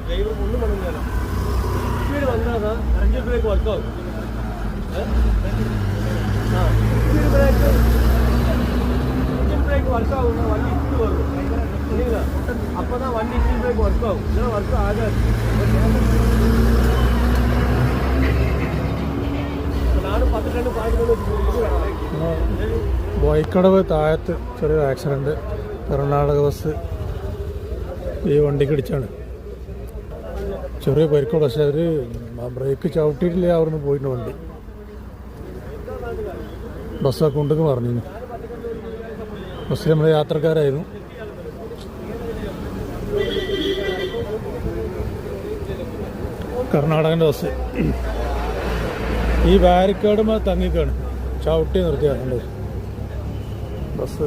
Driver ഒന്നും പണിഞ്ഞാലോ speed വന്നാൽ എഞ്ചിൻ ബ്രേക്ക് വർക്കാവും. സ്പീഡ് ബ്രേക്ക് എഞ്ചിൻ ബ്രേക്ക് വർക്കാവുന്ന വണ്ടി സ്പീഡ് വരും இல்லைங்களா? அப்போ தான் வண்டி இன்ஜின் பிரேக் ஒர்க் ஆகும், இல்லைன்னா ஒர்க் ஆகாது. நானும் 10 ബോയ്ക്കടവ് താഴത്ത് ചെറിയൊരു ആക്സിഡൻറ്റ്. കർണാടക ബസ് ഈ വണ്ടിക്ക് ഇടിച്ചാണ്. ചെറിയ പരിക്കുള്ള, പക്ഷേ അവർ ബ്രേക്ക് ചവിട്ടിയിട്ടില്ല, അവിടുന്ന് പോയിട്ട് വണ്ടി ബസ്സൊക്കെ ഉണ്ടെന്ന് പറഞ്ഞു. ബസ്സിൽ നമ്മുടെ യാത്രക്കാരായിരുന്നു. കർണാടകൻ്റെ ബസ് ഈ ബാരിക്കേഡുമ്പോൾ തങ്ങിക്കാണ്, ചവിട്ടി നിർത്തിയാറുണ്ട് ബസ്.